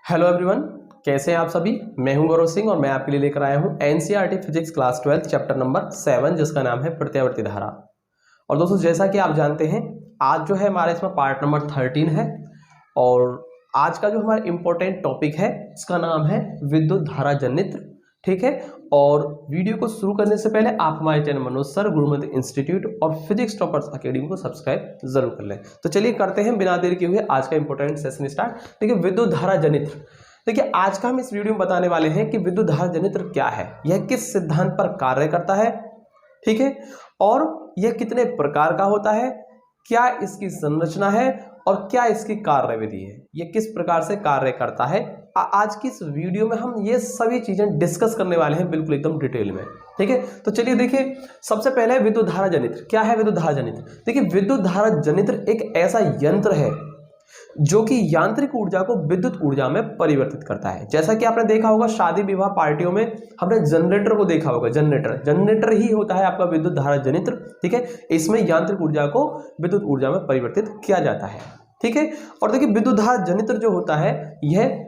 Hello everyone, कैसे हैं आप सभी। मैं हूं गौरव सिंह और मैं आपके लिए लेकर आया हूं NCERT physics class 12 chapter number 7 जिसका नाम है प्रत्यावर्ती धारा। और दोस्तों, जैसा कि आप जानते हैं, आज जो है हमारा इसमें पार्ट नंबर 13 है और आज का जो हमारा इंपॉर्टेंट टॉपिक है इसका नाम है विद्युत धारा जनित्र। ठीक है, और वीडियो को शुरू करने से पहले आप हमारे चैनल मनोज सर गुरुमति इंस्टीट्यूट और फिजिक्स टॉपर्स अकेडमी को सब्सक्राइब जरूर कर लें। तो चलिए करते हैं बिना देर किए हुए आज का इंपॉर्टेंट सेशन स्टार्ट। देखिए, विद्युत धारा जनित्र। देखिए, आज का हम इस वीडियो में बताने वाले हैं कि विद्युत धारा जनित्र क्या है, यह किस सिद्धांत पर कार्य करता है, ठीक है, और यह कितने प्रकार का होता है, क्या इसकी संरचना है और क्या इसकी कार्यविधि है, यह किस प्रकार से कार्य करता है। आज की इस वीडियो में हम ये सभी चीजें डिस्कस करने वाले हैं बिल्कुल एकदम डिटेल में। ठीक है, तो चलिए देखिए, सबसे पहले विद्युत धारा जनित्र क्या है। विद्युत धारा जनित्र, देखिए, विद्युत धारा जनित्र एक ऐसा यंत्र है जो कि यांत्रिक ऊर्जा को विद्युत ऊर्जा में परिवर्तित करता है। जैसा कि आपने देखा होगा शादी विवाह पार्टियों में हमने जनरेटर को देखा होगा। जनरेटर ही होता है आपका विद्युत धारा जनित्र। ठीक है, इसमें यांत्रिक ऊर्जा को विद्युत ऊर्जा में परिवर्तित किया जाता है। ठीक है, और देखिए, विद्युत धारा जनित्र जो होता है यह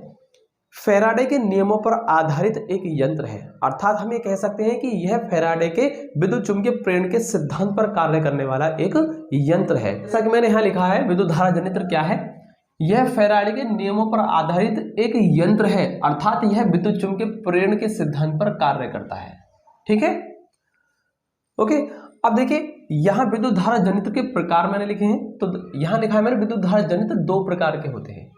फैराडे के नियमों पर आधारित एक यंत्र है। अर्थात हम ये कह सकते हैं कि यह फैराडे के विद्युत चुंबकीय प्रेरण के सिद्धांत पर कार्य करने वाला एक यंत्र है। जैसा कि मैंने यहाँ लिखा है, विद्युत धारा जनित्र क्या है, यह फैराडे के नियमों पर आधारित एक यंत्र है। अर्थात यह विद्युत चुंबकीय प्रेरण के सिद्धांत पर कार्य करता है। ठीक है, ओके। अब देखिए, यहां विद्युत धारा जनित्र के प्रकार मैंने लिखे हैं। तो यहां लिखा है मैंने, विद्युत धारा जनित्र दो प्रकार के होते हैं।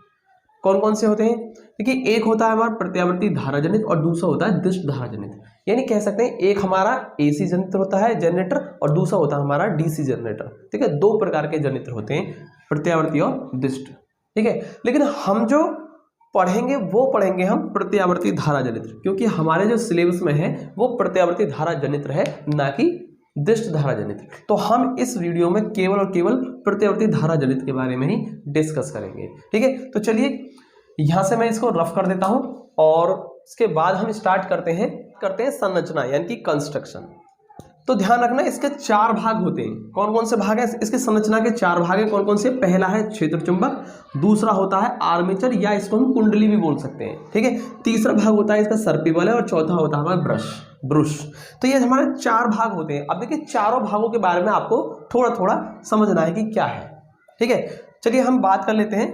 कौन कौन से होते हैं? देखिए, एक होता है हमारा प्रत्यावर्ती धारा जनित्र और दूसरा होता है दिष्ट धारा जनित्र। यानी कह सकते हैं एक हमारा एसी जनित्र होता है जनरेटर और दूसरा होता है हमारा डीसी जनरेटर। ठीक है, दो प्रकार के जनित्र होते हैं, प्रत्यावर्ती और दिष्ट। ठीक है, लेकिन हम जो पढ़ेंगे वो पढ़ेंगे हम प्रत्यावर्ती धारा जनित्र, क्योंकि हमारे जो सिलेबस में है वो प्रत्यावर्ती धारा जनित्र है, ना कि दिष्ट धारा जनित्र। तो हम इस वीडियो में केवल और केवल प्रत्यावर्ती धारा जनित्र के बारे में ही डिस्कस करेंगे। ठीक है, तो चलिए यहां से मैं इसको रफ कर देता हूं और इसके बाद हम स्टार्ट करते हैं संरचना यानी कि कंस्ट्रक्शन। तो ध्यान रखना, इसके चार भाग होते हैं। कौन कौन से भाग हैं इसके संरचना के? चार भाग हैं। कौन कौन से? पहला है क्षेत्र चुंबक, दूसरा होता है आर्मेचर या इसको हम कुंडली भी बोल सकते हैं। ठीक है, तीसरा भाग होता है इसका सर्पी बल और चौथा होता है हमारा ब्रुश। तो ये हमारे चार भाग होते हैं। अब देखिए, चारों भागों के बारे में आपको थोड़ा थोड़ा समझना है कि क्या है। ठीक है, चलिए हम बात कर लेते हैं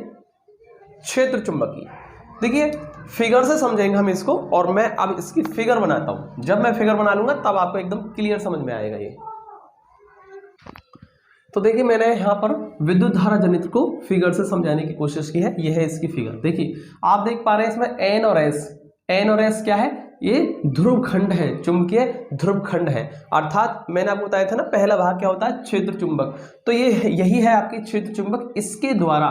क्षेत्र चुंबक की। देखिए, फिगर से समझेंगे हम इसको और मैं अब इसकी फिगर बनाता हूं। जब मैं फिगर बना लूंगा तब आपको एकदम क्लियर समझ में आएगा ये। तो देखिए, मैंने यहां पर विद्युत धारा जनित्र को फिगर से समझाने की कोशिश की है। यह है इसकी फिगर। देखिए, आप देख पा रहे हैं इसमें एन और एस क्या है? ये ध्रुव खंड है, चुंबकीय ध्रुव खंड है। अर्थात मैंने आपको बताया था ना, पहला भाग क्या होता है? क्षेत्र चुंबक। तो ये यही है आपकी क्षेत्र चुंबक। इसके द्वारा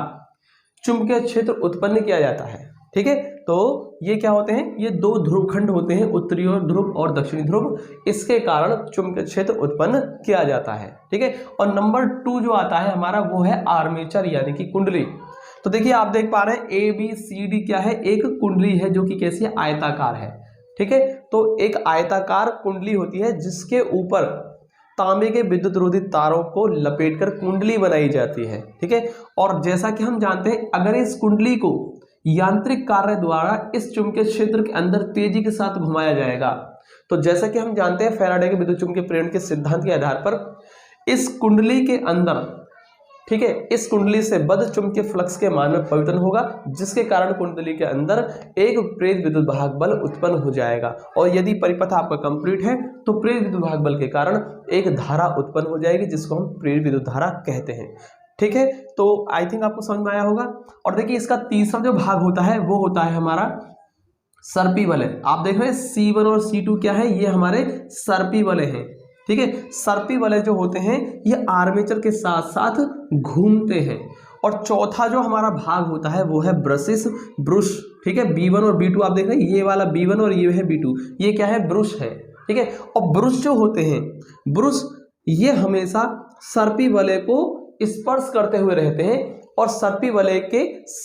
चुंबकीय क्षेत्र उत्पन्न किया जाता है। ठीक है, तो ये क्या होते हैं? ये दो ध्रुव खंड होते हैं, उत्तरी ध्रुव और दक्षिणी ध्रुव। इसके कारण चुंबकीय क्षेत्र उत्पन्न किया जाता है। ठीक है, और नंबर 2 जो आता है हमारा वो है आर्मेचर यानी कि कुंडली। तो देखिए, आप देख पा रहे हैं ए बी सी डी क्या है? एक कुंडली है जो कि कैसी है? आयताकार है। ठीक है, तो एक आयताकार कुंडली होती है जिसके ऊपर तांबे के विद्युत रोधी तारों को लपेटकर कुंडली बनाई जाती है। ठीक है, और जैसा कि हम जानते हैं, अगर इस कुंडली को यांत्रिक कार्य द्वारा इस चुंबकीय क्षेत्र के अंदर तेजी के साथ घुमाया जाएगा, तो जैसा कि हम जानते हैं फैराडे के विद्युत चुंबकीय प्रेरण के सिद्धांत के आधार पर इस कुंडली के अंदर, ठीक है, इस कुंडली से बद्ध चुंबकीय फ्लक्स के मान में परिवर्तन होगा, जिसके कारण कुंडली के अंदर एक प्रेरित विद्युत वाहक बल उत्पन्न हो जाएगा। और यदि परिपथ आपका कंप्लीट है तो प्रेरित विद्युत वाहक बल के कारण एक धारा उत्पन्न हो जाएगी जिसको हम प्रेरित विद्युत धारा कहते हैं। ठीक है, तो आई थिंक आपको समझ में आया होगा। और देखिए, इसका तीसरा जो भाग होता है वो होता है हमारा सर्पी वलय। आप देख रहे हैं C1 और C2 क्या है? ये हमारे सर्पी वलय हैं। ठीक है, सर्पी वलय जो होते हैं ये आर्मेचर के साथ साथ घूमते हैं। और चौथा जो हमारा भाग होता है वो है ब्रुश। ठीक है, B1 और B2 आप देख रहे हैं, ये वाला B1 और ये है B2, ये क्या है? ब्रुश है। ठीक है, और ब्रुश जो होते हैं, ब्रुश ये हमेशा सर्पी वलय को स्पर्श करते हुए रहते हैं और सर्पी वलय के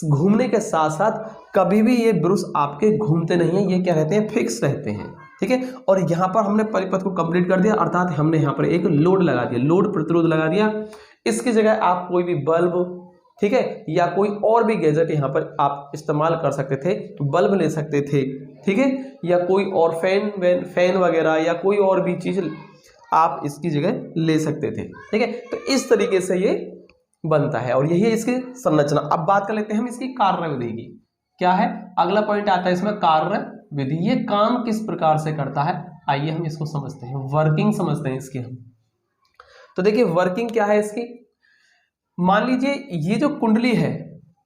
घूमने के साथ साथ कभी भी ये ब्रुश आपके घूमते नहीं है, ये क्या रहते हैं? फिक्स रहते हैं। ठीक है, और यहाँ पर हमने परिपथ को कंप्लीट कर दिया, अर्थात हमने यहाँ पर एक लोड लगा दिया, लोड प्रतिरोध लगा दिया। इसकी जगह आप कोई भी बल्ब, ठीक है, या कोई और भी गैजेट यहाँ पर आप इस्तेमाल कर सकते थे, बल्ब ले सकते थे, ठीक है, या कोई और फैन वगैरह या कोई और भी चीज आप इसकी जगह ले सकते थे, ठीक है। तो इस तरीके से ये बनता है और यही है इसकी संरचना। अब बात कर लेते हैं हम इसकी कार्य विधि की। क्या है अगला पॉइंट आता है इसमें, कार्य विधि। ये काम किस प्रकार से करता है, आइए हम इसको समझते हैं, वर्किंग समझते हैं इसकी हम। तो देखिए वर्किंग क्या है इसकी। मान लीजिए ये जो कुंडली है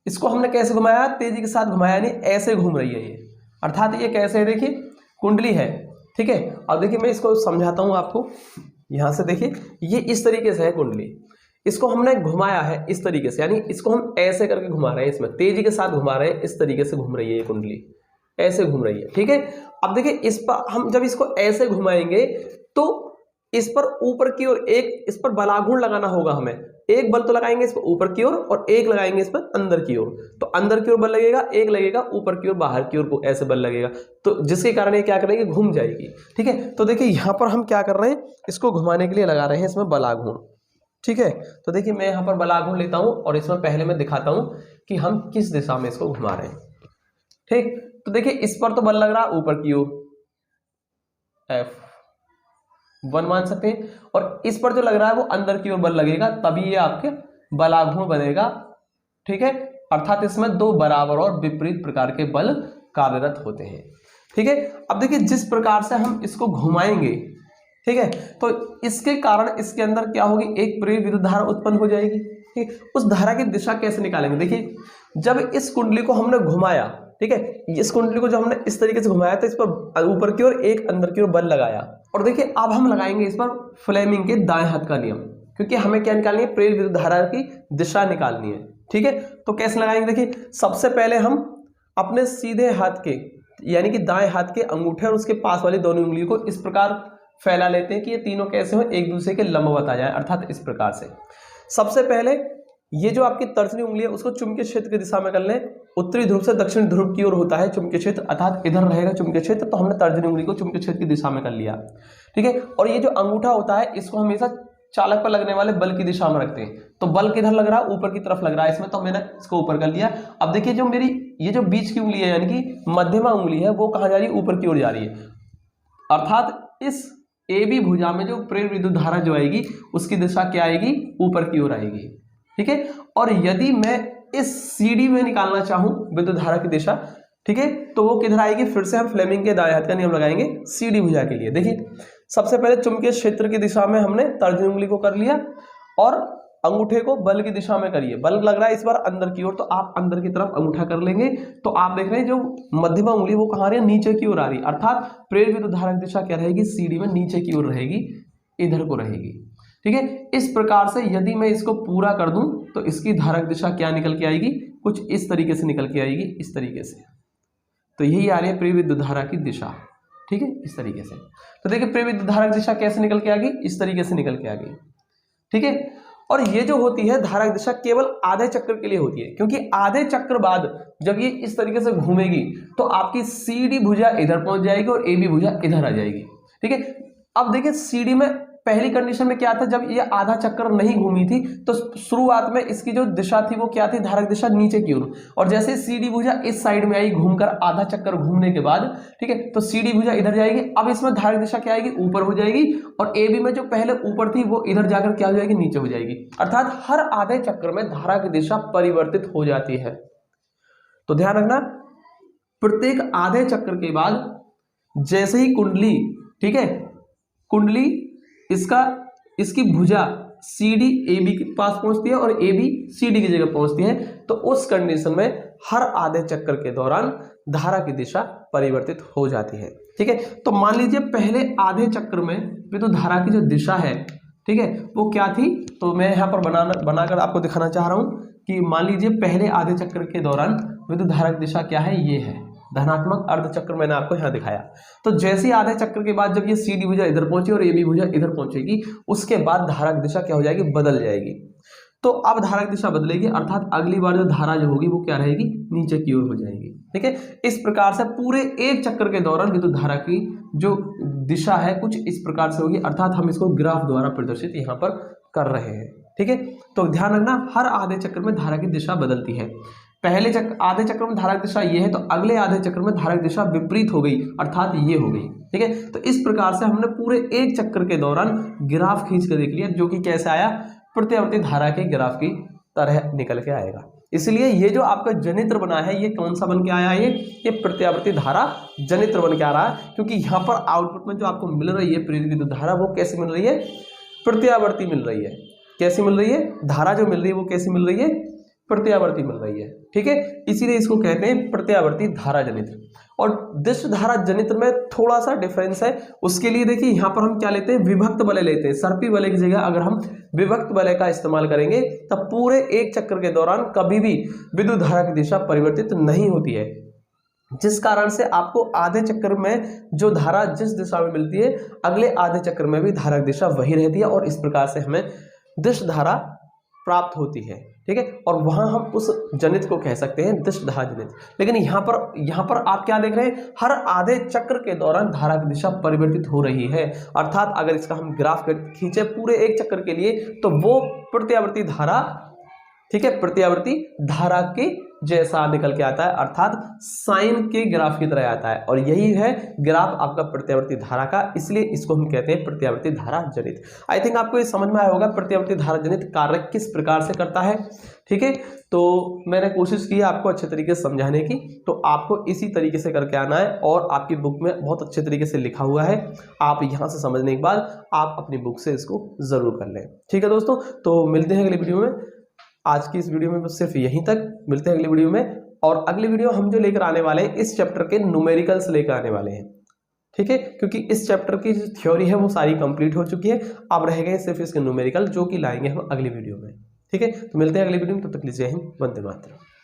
इसको हमने कैसे घुमाया, तेजी के साथ घुमाया, नहीं ऐसे घूम रही है ये, अर्थात ये कैसे है, देखिए कुंडली है, ठीक है। अब देखिए मैं इसको समझाता हूं आपको, यहां से देखिए ये इस तरीके से है कुंडली, इसको हमने घुमाया है इस तरीके से, यानी इसको हम ऐसे करके घुमा रहे हैं, इसमें तेजी के साथ घुमा रहे हैं, इस तरीके से घूम रही है ये कुंडली, ऐसे घूम रही है, ठीक है। अब देखिए इस पर हम जब इसको ऐसे घुमाएंगे तो इस पर ऊपर की ओर एक इस पर बलाघूर्ण लगाना होगा हमें, एक बल तो लगाएंगे इस पर ऊपर की ओर और एक लगाएंगे इस पर अंदर की ओर, तो अंदर की ओर बल लगेगा, एक लगेगा ऊपर की ओर, बाहर की ओर को ऐसे बल लगेगा, तो जिसके कारण ये क्या करेंगे, घूम जाएगी, ठीक है। तो देखिए यहां पर हम क्या कर रहे हैं, इसको घुमाने के लिए लगा रहे हैं इसमें बलाघूर्ण, ठीक है। तो देखिए मैं यहां पर बलाघूर्ण लेता हूं और इसमें पहले मैं दिखाता हूं कि हम किस दिशा में इसको घुमा रहे हैं, ठीक। तो देखिए इस पर तो बल लग रहा है ऊपर की ओर, F1 मान सकते हैं, और इस पर जो लग रहा है वो अंदर की ओर बल लगेगा, तभी ये आपके बलाघूर्ण बनेगा, ठीक है। अर्थात इसमें दो बराबर और विपरीत प्रकार के बल कार्यरत होते हैं, ठीक है। अब देखिए जिस प्रकार से हम इसको घुमाएंगे, ठीक है, तो इसके कारण इसके अंदर क्या होगी, एक प्रेरित विद्युत धारा उत्पन्न हो जाएगी, ठीक। उस धारा की दिशा कैसे निकालेंगे, देखिए जब इस कुंडली को हमने घुमाया, ठीक है, इस कुंडली को जब हमने इस तरीके से घुमाया तो इस पर ऊपर की ओर एक अंदर की ओर बल लगाया, और देखिए अब हम लगाएंगे इस पर फ्लेमिंग के दाएं हाथ का नियम, क्योंकि हमें क्या निकालनी है, प्रेरित विद्युत धारा की दिशा निकालनी है, ठीक है। तो कैसे लगाएंगे, देखिए सबसे पहले हम अपने सीधे हाथ के यानी कि दाएं हाथ के अंगूठे और उसके पास वाली दोनों उंगलियों को इस प्रकार फैला लेते हैं कि ये तीनों कैसे हो, एक दूसरे के लंबवत आ जाए, अर्थात इस प्रकार से। सबसे पहले ये जो आपकी तर्जनी उंगली है उसको चुंबकीय क्षेत्र की दिशा में कर लें, उत्तरी ध्रुव से दक्षिण ध्रुव की ओर होता है चुंबकीय क्षेत्र, अर्थात इधर रहेगा चुंबकीय क्षेत्र, तो हमने तर्जनी उंगली को चुंबकीय क्षेत्र की दिशा में कर लिया, ठीक है। और ये जो अंगूठा होता है इसको हमेशा चालक पर लगने वाले बल की दिशा में रखते हैं, तो बल किधर लग रहा है, ऊपर की तरफ लग रहा है इसमें, तो मैंने इसको ऊपर कर लिया। अब देखिए जो मेरी ये जो बीच की उंगली है यानी कि मध्यमा उंगली है वो कहाँ जा रही है, ऊपर की ओर जा रही है, अर्थात इस AB भुजा में जो प्रेरित विद्युत धारा जो आएगी उसकी दिशा क्या आएगी, ऊपर की ओर आएगी, ठीक है। और यदि मैं इस CD में निकालना चाहूं विद्युत धारा की दिशा, ठीक है, तो वो किधर आएगी, फिर से हम फ्लेमिंग के दाएं हाथ का नियम लगाएंगे CD भुजा के लिए। देखिए सबसे पहले चुंबकीय क्षेत्र की दिशा में हमने तर्जनी उंगली को कर लिया और अंगूठे को बल की दिशा में करिए, बल लग रहा है इस बार अंदर की ओर, तो आप अंदर की तरफ अंगूठा कर लेंगे, तो आप देख रहे हैं जो मध्यमा उंगली वो कहाँ आ रही है, नीचे की ओर आ रही है, अर्थात प्रेरित विद्युत धारा की दिशा क्या रहेगी, CD में नीचे की ओर रहेगी, इधर को रहेगी, ठीक है। इस प्रकार से यदि मैं इसको पूरा कर दूं तो इसकी धारा की दिशा क्या निकल के आएगी, कुछ इस तरीके से निकल के आएगी, इस तरीके से, तो यही आ रही है प्रेरित विद्युत धारा की दिशा, ठीक है, इस तरीके से। तो देखिए प्रेरित विद्युत धारा की दिशा कैसे निकल के आ गई, इस तरीके से निकल के आ गई, ठीक है। और ये जो होती है धारा की दिशा केवल आधे चक्र के लिए होती है, क्योंकि आधे चक्र बाद जब ये इस तरीके से घूमेगी तो आपकी CD भुजा इधर पहुंच जाएगी और AB भुजा इधर आ जाएगी, ठीक है। अब देखिए CD में पहली कंडीशन में क्या था, जब ये आधा चक्कर नहीं घूमी थी तो शुरुआत में इसकी जो दिशा थी वो क्या थी, धारा की दिशा नीचे की ओर, और जैसे CD भुजा इस साइड में आई घूमकर आधा चक्कर घूमने के बाद, ठीक है, तो CD भुजा इधर जाएगी, अब इसमें धारा की दिशा क्या आएगी, ऊपर हो जाएगी, और AB में जो पहले ऊपर थी वो इधर जाकर क्या हो जाएगी, नीचे हो जाएगी, अर्थात हर आधे चक्कर में धारा की दिशा परिवर्तित हो जाती है। तो ध्यान रखना प्रत्येक आधे चक्कर के बाद जैसे ही कुंडली, ठीक है, कुंडली इसकी भुजा CD AB के पास पहुंचती है और AB CD की जगह पहुंचती है, तो उस कंडीशन में हर आधे चक्कर के दौरान धारा की दिशा परिवर्तित हो जाती है, ठीक है। तो मान लीजिए पहले आधे चक्र में विद्युत धारा की जो दिशा है, ठीक है, वो क्या थी, तो मैं यहाँ पर बनाकर आपको दिखाना चाह रहा हूं कि मान लीजिए पहले आधे चक्र के दौरान विद्युत धारा की दिशा क्या है, ये है धनात्मक अर्धचक्र, मैंने आपको यहाँ दिखाया। तो जैसे ही आधे चक्र के बाद जब ये CD भुजा इधर पहुंची और AB भुजा इधर पहुंचेगी, उसके बाद धारा की दिशा क्या हो जाएगी, बदल जाएगी। तो अब धारा की दिशा बदलेगी, अर्थात अगली बार जो धारा जो होगी वो क्या रहेगी, नीचे की ओर हो जाएगी, ठीक है। इस प्रकार से पूरे एक चक्र के दौरान विद्युत धारा की जो दिशा है कुछ इस प्रकार से होगी, अर्थात हम इसको ग्राफ द्वारा प्रदर्शित यहाँ पर कर रहे हैं। ठीक है, तो ध्यान रखना हर आधे चक्र में धारा की दिशा बदलती है। पहले आधे चक्र में धारा की दिशा ये है, तो अगले आधे चक्र में धारा की दिशा विपरीत हो गई, अर्थात ये हो गई। ठीक है, तो इस प्रकार से हमने पूरे एक चक्र के दौरान ग्राफ खींच कर देख लिया, जो कि कैसे आया, प्रत्यावर्ती धारा के ग्राफ की तरह निकल के आएगा। इसलिए ये जो आपका जनित्र बना है, ये कौन सा बन के आया है, ये प्रत्यावर्ती धारा जनित्र बन के आ रहा है, क्योंकि यहाँ पर आउटपुट में जो आपको मिल रही है प्रेरित विद्युत धारा, वो कैसी मिल रही है, प्रत्यावर्ती मिल रही है। कैसी मिल रही है, धारा जो मिल रही है वो कैसी मिल रही है, प्रत्यावर्ती मिल रही है। ठीक है, इसीलिए इसको कहते हैं प्रत्यावर्ती धारा जनित्र। और दिश धारा जनित्र में थोड़ा सा डिफरेंस है। उसके लिए देखिए यहाँ पर हम क्या लेते हैं, विभक्त वलय लेते हैं। सर्पी वलय की जगह अगर हम विभक्त वलय का इस्तेमाल करेंगे, तब पूरे एक चक्र के दौरान कभी भी विद्युत धारा की दिशा परिवर्तित नहीं होती है, जिस कारण से आपको आधे चक्र में जो धारा जिस दिशा में मिलती है, अगले आधे चक्र में भी धारा की दिशा वही रहती है, और इस प्रकार से हमें दिश धारा प्राप्त होती है। ठीक है, और वहां हम उस जनित को कह सकते हैं दिश धारा जनित। लेकिन यहाँ पर आप क्या देख रहे हैं, हर आधे चक्र के दौरान धारा की दिशा परिवर्तित हो रही है। अर्थात अगर इसका हम ग्राफ खींचे पूरे एक चक्र के लिए, तो वो प्रत्यावर्ती धारा, ठीक है, प्रत्यावर्ती धारा के जैसा निकल के आता है, अर्थात साइन के ग्राफ की तरह आता है। और यही है ग्राफ आपका प्रत्यावर्ती धारा का, इसलिए इसको हम कहते हैं प्रत्यावर्ती धारा जनित। आई थिंक आपको ये समझ में आया होगा प्रत्यावर्ती धारा जनित कार्य किस प्रकार से करता है। ठीक है, तो मैंने कोशिश की है आपको अच्छे तरीके से समझाने की, तो आपको इसी तरीके से करके आना है, और आपकी बुक में बहुत अच्छे तरीके से लिखा हुआ है। आप यहाँ से समझने के बाद आप अपनी बुक से इसको जरूर कर लें। ठीक है दोस्तों, तो मिलते हैं अगली वीडियो में। आज की इस वीडियो में बस सिर्फ यहीं तक, मिलते हैं अगली वीडियो में। और अगली वीडियो हम जो लेकर आने वाले हैं, इस चैप्टर के न्यूमेरिकल्स लेकर आने वाले हैं। ठीक है, क्योंकि इस चैप्टर की जो थ्योरी है वो सारी कंप्लीट हो चुकी है, अब रह गए सिर्फ इसके न्यूमेरिकल, जो कि लाएंगे हम अगली वीडियो में। ठीक है, तो मिलते हैं अगली वीडियो में, तब तक लीजिए जय हिंद, वंदे मातरम।